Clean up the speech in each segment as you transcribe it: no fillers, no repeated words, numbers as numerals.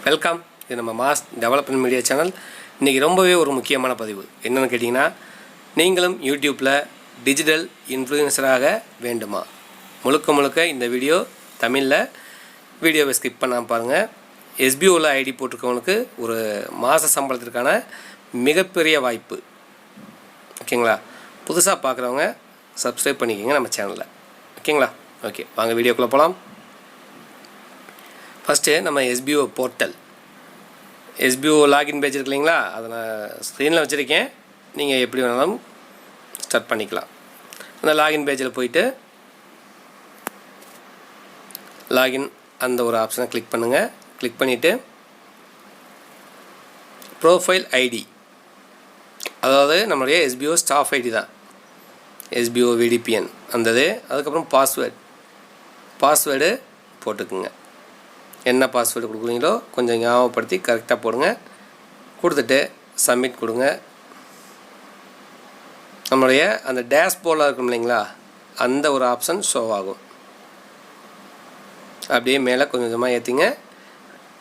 Welcome. இது நம்ம mass development media channel. இன்றைக்கி ரொம்பவே ஒரு முக்கியமான பதிவு என்னென்னு கேட்டிங்கன்னா, நீங்களும் யூடியூப்பில் டிஜிட்டல் இன்ஃப்ளூயன்சராக வேண்டுமா? முழுக்க இந்த வீடியோ தமிழில். வீடியோவை ஸ்கிப் பண்ணாமல் பாருங்கள். எஸ்பிஓவில் ஐடி போட்டிருக்கவங்களுக்கு ஒரு மாத சம்பளத்திற்கான மிகப்பெரிய வாய்ப்பு. ஓகேங்களா? புதுசாக பார்க்குறவங்க சப்ஸ்கிரைப் பண்ணிக்கோங்க நம்ம சேனலில். ஓகேங்களா? ஓகே, வாங்க வீடியோக்குள்ளே போகலாம். ஃபஸ்ட்டு நம்ம SPO portal, SPO login page இருக்கு இல்லைங்களா, அதை நான் ஸ்க்ரீனில் வச்சுருக்கேன். நீங்கள் எப்படி வேணாலும் ஸ்டார்ட் பண்ணிக்கலாம். அந்த லாகின் பேஜில் போயிட்டு லாகின் அந்த ஒரு ஆப்ஷனை கிளிக் பண்ணுங்கள். கிளிக் பண்ணிவிட்டு ப்ரோஃபைல் ஐடி, அதாவது நம்மளுடைய எஸ்பிஓ ஸ்டாஃப் ஐடி தான், எஸ்பிஓ விடிபிஎன் அந்தது. அதுக்கப்புறம் பாஸ்வேர்டு போட்டுக்குங்க. என்ன பாஸ்வேர்டு கொடுக்குறீங்களோ கொஞ்சம் ஞாபகப்படுத்தி கரெக்டாக போடுங்க. கொடுத்துட்டு சப்மிட் கொடுங்க. நம்மளுடைய அந்த டேஷ்போர்டில் இருக்கும் இல்லைங்களா, அந்த ஒரு ஆப்ஷன் ஷோ ஆகும். அப்படியே மேலே கொஞ்சம் கொஞ்சமாக ஏற்றிங்க.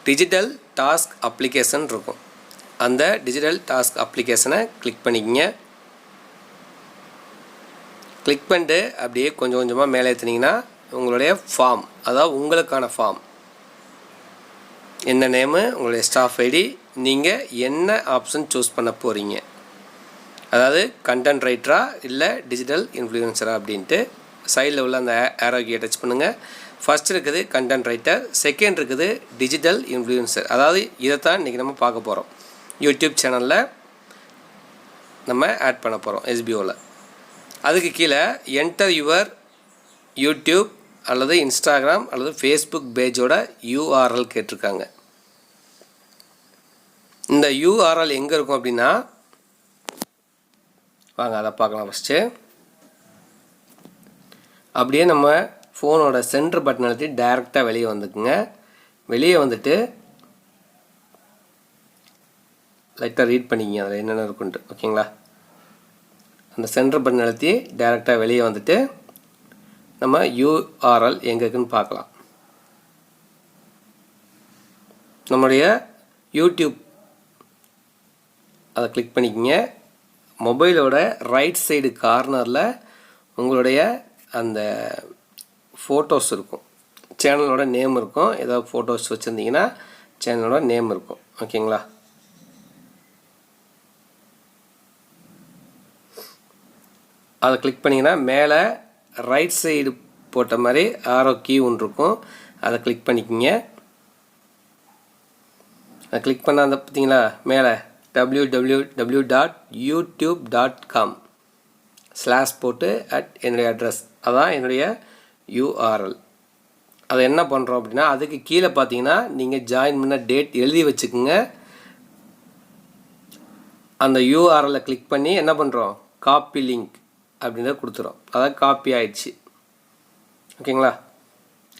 டிஜிட்டல் டாஸ்க் அப்ளிகேஷன் இருக்கும். அந்த டிஜிட்டல் டாஸ்க் அப்ளிகேஷனை கிளிக் பண்ணிக்கங்க. கிளிக் பண்ணிட்டு அப்படியே கொஞ்சம் கொஞ்சமாக மேலே ஏற்றினீங்கன்னா உங்களுடைய ஃபார்ம், அதாவது உங்களுக்கான ஃபார்ம், என்ன நேமு, உங்களுடைய ஸ்டாஃப் ஐடி, நீங்கள் என்ன ஆப்ஷன் சூஸ் பண்ண போகிறீங்க, அதாவது கண்டென்ட் ரைட்டரா இல்லை டிஜிட்டல் இன்ஃப்ளூயன்சரா அப்படின்ட்டு சைடில் உள்ள அந்த ஆரோக்கியை டச் பண்ணுங்கள். ஃபஸ்ட் இருக்குது கண்டென்ட் ரைட்டர், செகண்ட் இருக்குது டிஜிட்டல் இன்ஃப்ளூயன்சர். அதாவது இதைத்தான் இன்றைக்கி நம்ம பார்க்க போகிறோம். யூடியூப் சேனலில் நம்ம ஆட் பண்ண போகிறோம் எஸ்பிஓவில். அதுக்கு கீழே என்டர் யுவர் யூடியூப் அல்லது இன்ஸ்டாகிராம் அல்லது ஃபேஸ்புக் பேஜோட யூஆர்எல் கேட்டிருக்காங்க. இந்த யூஆர்எல் எங்கே இருக்கும் அப்படின்னா, வாங்க அதை பார்க்கலாம். ஃபஸ்ட்டு அப்படியே நம்ம ஃபோனோட சென்டர் பட்டன் அழுத்தி டைரெக்டாக வெளியே வந்துக்குங்க. வெளியே வந்துட்டு லைட்டாக ரீட் பண்ணிக்கிங்க அதில் என்னென்ன இருக்குன்ட்டு. ஓகேங்களா? அந்த சென்டர் பட்டன் அழுத்தி டைரெக்டாக வெளியே வந்துட்டு நம்ம யூஆர்எல் எங்கே இருக்குன்னு பார்க்கலாம். நம்முடைய யூடியூப் அதை கிளிக் பண்ணிக்கங்க. மொபைலோட ரைட் சைடு கார்னரில் உங்களுடைய அந்த ஃபோட்டோஸ் இருக்கும், சேனலோட நேம் இருக்கும். ஏதாவது ஃபோட்டோஸ் வச்சுருந்தீங்கன்னா சேனலோட நேம் இருக்கும். ஓகேங்களா? அதை கிளிக் பண்ணிங்கன்னா மேலே ரைட் சைடு போட்ட மாதிரி ஆரோ கீ ஒன்று இருக்கும். அதை கிளிக் பண்ணிக்கோங்க. அதை கிளிக் பண்ண அந்த பார்த்தீங்களா மேலே www.youtube.com/ போட்டு என்னுடைய அட்ரஸ், அதான் என்னுடைய யூஆர்எல். அதை என்ன பண்ணுறோம் அப்படின்னா, அதுக்கு கீழே பார்த்தீங்கன்னா நீங்கள் ஜாயின் பண்ண டேட் எழுதி வச்சுக்கோங்க. அந்த யூஆர்எல்லை கிளிக் பண்ணி என்ன பண்ணுறோம், காப்பி லிங்க் அப்படின்றத கொடுத்துறோம். அதாவது காப்பி ஆயிடுச்சு. ஓகேங்களா?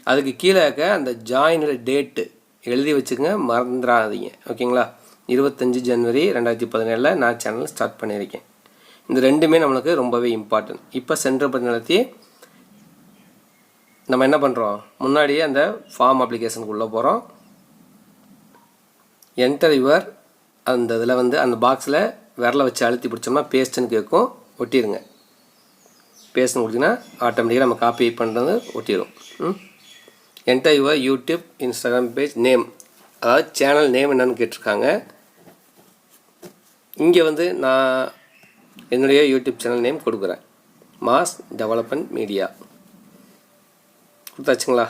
அதுக்கு கீழே இருக்க அந்த ஜாயினோட டேட்டு எழுதி வச்சுக்கோங்க, மறந்துடாதீங்க. ஓகேங்களா? 25 ஜனவரி 2017 நான் சேனல் ஸ்டார்ட் பண்ணியிருக்கேன். இந்த ரெண்டுமே நம்மளுக்கு ரொம்பவே இம்பார்ட்டன்ட். இப்போ சென்டர் பட்டன் அழுத்தி நம்ம என்ன பண்ணுறோம், முன்னாடியே அந்த ஃபார்ம் அப்ளிகேஷனுக்குள்ளே போகிறோம். என்டர் யுவர் அந்த இதில் வந்து அந்த பாக்ஸில் விரலை வச்சு அழுத்தி பிடிச்சோம்னா பேஸ்ட்டுன்னு கேட்கும். ஒட்டிடுங்க. பேஸ்ட்னு கொடுத்தீங்கன்னா ஆட்டோமேட்டிக்காக நம்ம காப்பி பண்ணுறது ஒட்டிடும். Enter your YouTube Instagram page name, அதாவது சேனல் நேம் என்னன்னு கேட்டிருக்காங்க. இங்கே வந்து நான் என்னுடைய யூடியூப் சேனல் நேம் கொடுக்குறேன், மாஸ் டெவலப்மெண்ட் மீடியா. கொடுத்தாச்சுங்களா?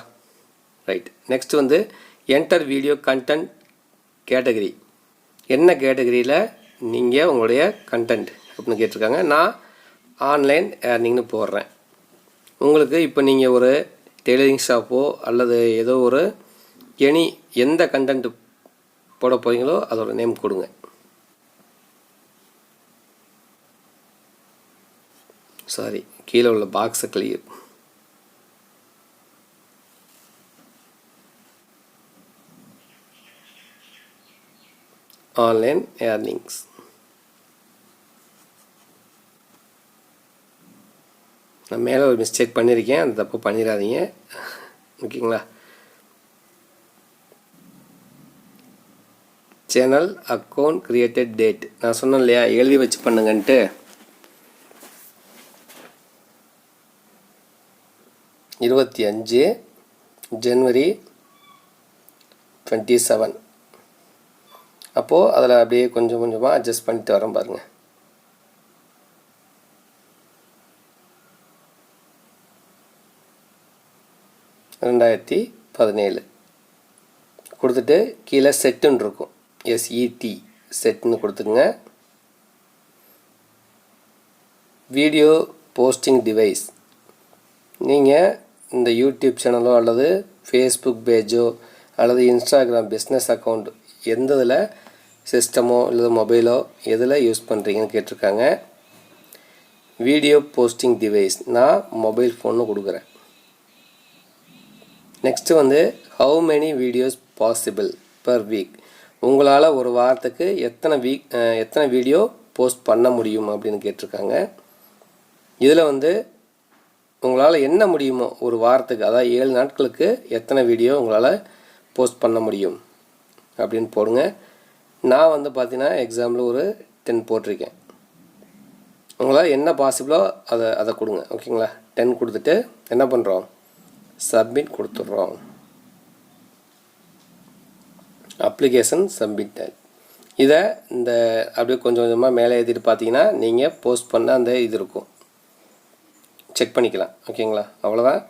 ரைட். நெக்ஸ்ட் வந்து என்டர் வீடியோ கண்டென்ட் கேட்டகரி, என்ன கேட்டகரியில் நீங்கள் உங்களுடைய கண்டென்ட் அப்படின்னு கேட்டிருக்காங்க. நான் ஆன்லைன் ஏர்னிங்னு போடுறேன். உங்களுக்கு இப்போ நீங்கள் ஒரு டெய்லரிங் ஷாப்போ அல்லது ஏதோ ஒரு எந்த கண்டென்ட் போட போகிறீங்களோ அதோட நேம் கொடுங்க. சாரி, கீழே உள்ள பாக்ஸை கிளியர். Online earnings. நான் மேலே ஒரு மிஸ்டேக் பண்ணியிருக்கேன், அந்த தப்பு பண்ணிடாதீங்க. ஓகேங்களா? சேனல் அக்கௌண்ட் கிரியேட்டட் டேட் நான் சொன்னேன் இல்லையா, எழுதி வச்சு பண்ணுங்கன்ட்டு. 25 ஜனவரி 27. அப்போது அதில் அப்படியே கொஞ்சம் கொஞ்சமாக அட்ஜஸ்ட் பண்ணிட்டு வரேன் பாருங்கள். ரெண்டாயிரத்தி 17 கொடுத்துட்டு கீழே செட்டுன்னு இருக்கும், SET செட்டுன்னு கொடுத்துக்குங்க. வீடியோ போஸ்டிங் டிவைஸ், நீங்கள் இந்த யூடியூப் சேனலோ அல்லது ஃபேஸ்புக் பேஜோ அல்லது இன்ஸ்டாகிராம் பிஸ்னஸ் அக்கௌண்ட் எந்த இதில் சிஸ்டமோ அல்லது மொபைலோ எதில் யூஸ் பண்ணுறீங்கன்னு கேட்டிருக்காங்க. வீடியோ போஸ்டிங் டிவைஸ் நான் மொபைல் ஃபோன்னு கொடுக்குறேன். நெக்ஸ்ட்டு வந்து how many videos possible per week, உங்களால் ஒரு வாரத்துக்கு எத்தனை வீடியோ போஸ்ட் பண்ண முடியும் அப்படின்னு கேட்டிருக்காங்க. இதில் வந்து உங்களால் என்ன முடியுமோ ஒரு வாரத்துக்கு, அதாவது 7 நாட்களுக்கு எத்தனை வீடியோ உங்களால் போஸ்ட் பண்ண முடியும் அப்படின்னு போடுங்க. நான் வந்து பார்த்தீங்கன்னா எக்ஸாம்பிள் ஒரு 10 போட்டிருக்கேன். உங்களால் என்ன பாசிபிளோ அதை கொடுங்க. ஓகேங்களா, 10 கொடுத்துட்டு என்ன பண்ணுறோம், சப்மிட் கொடுத்துட்றோம். Application submitted. இதை இந்த அப்படியே கொஞ்சம் கொஞ்சமாக மேலே ஏற்றிட்டு பார்த்தீங்கன்னா நீங்கள் போஸ்ட் பண்ண அந்த இது இருக்கும், செக் பண்ணிக்கலாம். ஓகேங்களா, அவ்வளோதான்.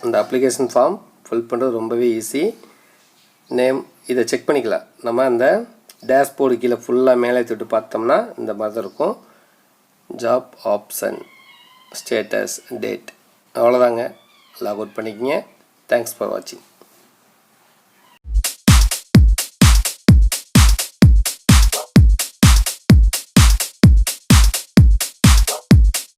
இந்த அப்ளிகேஷன் ஃபார்ம் ஃபில் பண்ணுறது ரொம்பவே ஈஸி. நேம் இதை செக் பண்ணிக்கலாம். நம்ம அந்த டேஷ்போர்டு கீழே ஃபுல்லாக மேலே ஏற்றிட்டு பார்த்தோம்னா இந்த மாதிரி தான் இருக்கும். ஜாப் ஆப்ஷன், ஸ்டேட்டஸ், டேட், அவ்வளோதாங்க. லாக் அவுட் பண்ணிக்கங்க. தேங்க்ஸ் ஃபார் வாட்சிங்.